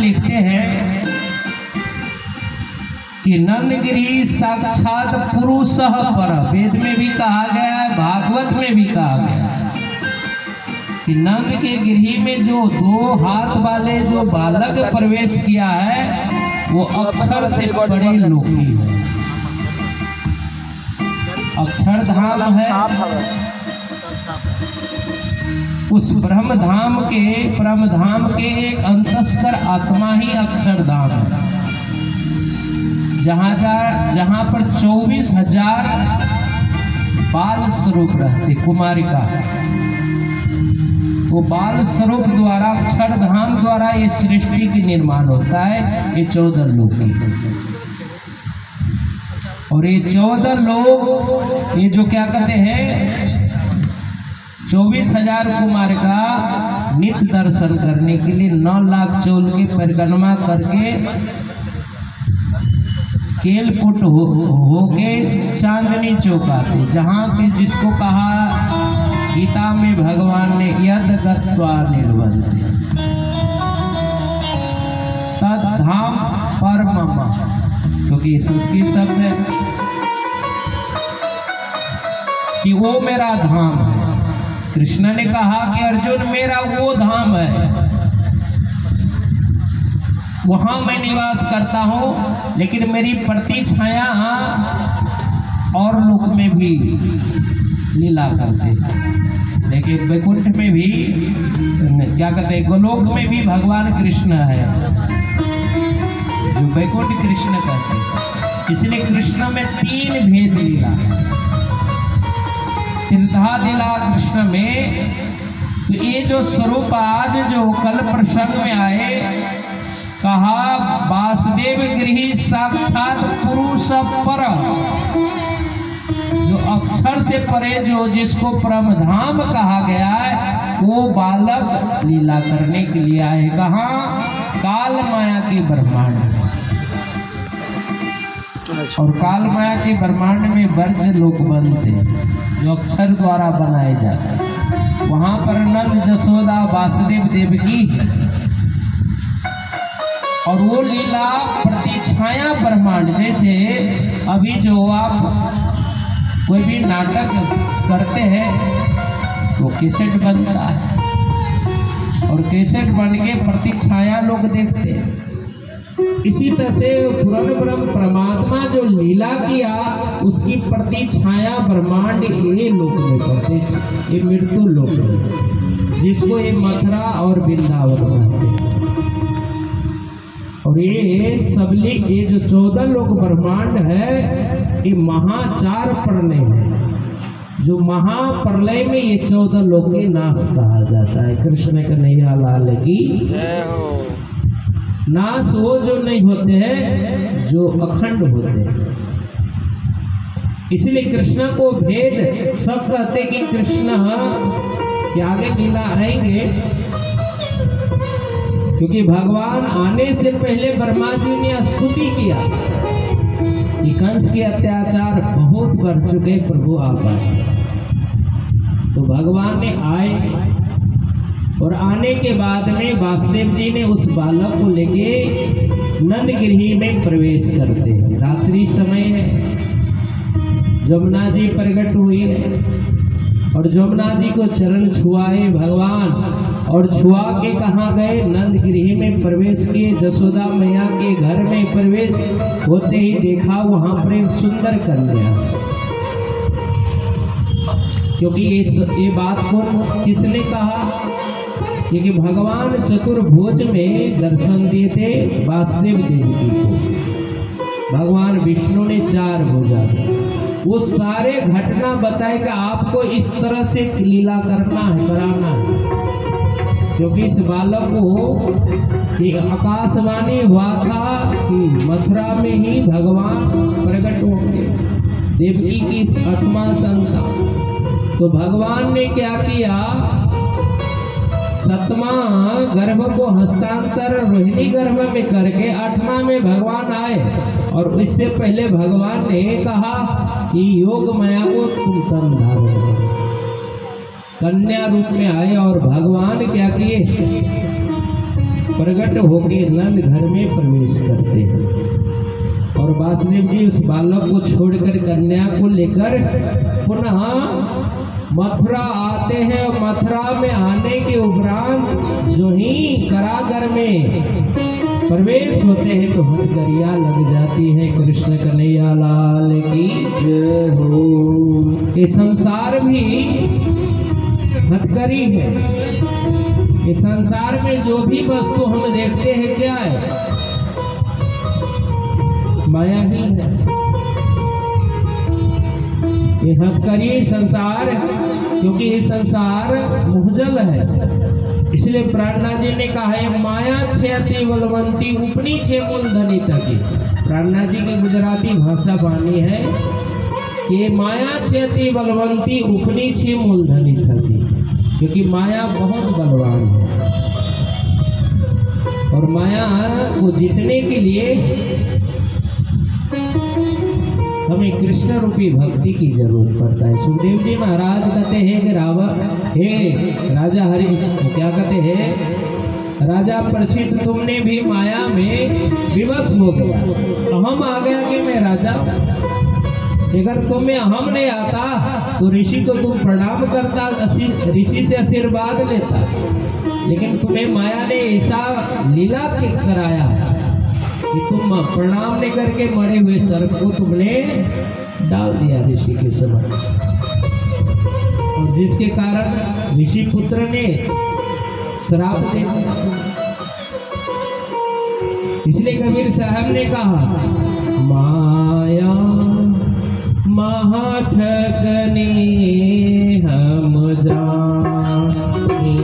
लिखते हैं कि नंदगिरी साक्षात पुरुषः पर, वेद में भी कहा गया है, भागवत में भी कहा गया है कि नंद के गिरही में जो 2 हाथ वाले जो बालक प्रवेश किया है वो अक्षर से बड़े लोकी है। अक्षरधाम है, उस ब्रह्मधाम के एक अंतस्कर आत्मा ही अक्षरधाम है, जहाँ पर 24,000 बाल स्वरूप रहते कुमारिका। वो बाल स्वरूप द्वारा, अक्षरधाम द्वारा ये सृष्टि की निर्माण होता है। ये 14 लोग और ये 14 लोग, ये जो क्या कहते हैं 24,000 कुमारिका नित्य दर्शन करने के लिए 9 लाख चौल की परिक्रमा करके केलपुट होके चांदनी चौक आते, जहाँ के जिसको कहा गीता में भगवान ने यद गत्वा निर्वन्ति तद धाम परमम, क्योंकि संस्कृत शब्द है कि वो मेरा धाम है। कृष्ण ने कहा कि अर्जुन मेरा वो धाम है, वहां मैं निवास करता हूं, लेकिन मेरी प्रतीक्षाया और लोक में भी लीला करते। देखिए वैकुंठ में भी क्या कहते हैं, गोलोक में भी भगवान कृष्ण है, जो वैकुंठ कृष्ण कहते हैं। इसलिए कृष्ण में 3 भेद लीला है। तीर्था लीला कृष्ण में, तो ये जो स्वरूप आज जो कल प्रसंग में आए, कहा वासुदेव गृही साक्षात पुरुष पर, जो अक्षर से परे जो जिसको परमधाम कहा गया है, वो बालक लीला करने के लिए आए। कहाँ? काल माया के ब्रह्मांड में। और काल माया के ब्रह्मांड में वर्ज लोक बनते, जो अक्षर द्वारा बनाए जाते हैं। वहां पर नंद जसोदा वासुदेव देवकी है, और वो लीला प्रतीक्षाया ब्रह्मांड। जैसे अभी जो आप कोई भी नाटक करते हैं तो कैसेट बनता है, और कैसेट बन के प्रतीक्षाया लोग देखते हैं। इसी तरह से पूर्ण ब्रह्म परमात्मा जो लीला किया, उसकी प्रतीक्षाया ब्रह्मांड ये लोक में करते, ये मृत्यु लोक में, जिसको ये मथुरा और वृंदावन कहते हैं। और ये सबली, ये जो 14 लोक ब्रह्मांड है, ये महाचार प्रलय है। जो महाप्रलय में ये 14 लोक के नाश कहा जाता है। कृष्ण कन्हैया लाल की नाश वो जो नहीं होते हैं, जो अखंड होते हैं। इसलिए कृष्ण को भेद सब कहते कि कृष्ण के आगे लीला आएंगे, क्योंकि भगवान आने से पहले ब्रह्मा जी ने स्तुति किया कि कंस के अत्याचार बहुत बढ़ चुके, प्रभु आप आए। तो भगवान ने आए, और आने के बाद में वासुदेव जी ने उस बालक को लेके नंदगिरी में प्रवेश करते हैं। रात्रि समय है, जमुना जी प्रकट हुई है, और जमुना जी को चरण छुआए भगवान, और छुआ के कहाँ गए? नंदगिरी में प्रवेश किए। जसोदा मैया के घर में प्रवेश होते ही देखा वहां पर एक सुंदर कन्या। क्योंकि ये बात को किसने कहा? क्योंकि भगवान चतुर्भुज में दर्शन दिए थे वासुदेव देवकी को। भगवान विष्णु ने 4 भुजा, वो सारे घटना बताए कि आपको इस तरह से लीला करना है, कराना है। क्योंकि इस बालक को आकाशवाणी हुआ था कि मथुरा में ही भगवान प्रकट होंगे, देवकी की 8वां संतान। तो भगवान ने क्या किया? 7वां गर्भ को हस्तांतर रोहिणी गर्भ में करके 8वां में भगवान आए। और इससे पहले भगवान ने कहा कि योग माया को तुम तन धारण, कन्या रूप में आए। और भगवान क्या किए? प्रकट होकर नंद घर में प्रवेश करते हैं और वासुदेव जी उस बालक को छोड़कर कन्या को लेकर पुनः मथुरा आते हैं। और मथुरा में आने के उपरांत जो ही कारागार में प्रवेश होते हैं तो हथकड़ियाँ लग जाती है। कृष्ण कन्हैया लाल की जय हो। ये संसार भी हथकड़ी है। ये संसार में जो भी वस्तु हम देखते हैं क्या है? माया ही है। ये हथकड़ी संसार, क्योंकि ये संसार मुहजल है। इसलिए प्राणनाथ जी ने कहा है माया छेती बलवंती उपनी छे मूलधनी तकी। प्राणनाथ जी की गुजराती भाषा वाणी है कि माया छेती बलवंती उपनी छे मूलधनी तकी, क्योंकि माया बहुत बलवान है और माया को जीतने के लिए हमें कृष्ण रूपी भक्ति की जरूरत पड़ता है। सुखदेव जी महाराज कहते हैं कि हे राजा हरि, क्या कहते हैं? राजा परीक्षित, तुमने भी माया में विवश हो गया। अहम आ गया कि मैं राजा। अगर तुम्हें अहम नहीं आता तो ऋषि को तुम प्रणाम करता, ऋषि से आशीर्वाद लेता, लेकिन तुम्हें माया ने ऐसा लीला कराया कि तुम प्रणाम नहीं करके मरे हुए सर्प को तुमने डाल दिया ऋषि के समय, और जिसके कारण ऋषि पुत्र ने श्राप दे दिया। इसलिए कबीर साहब ने कहा माया महाठगनी हम जाने।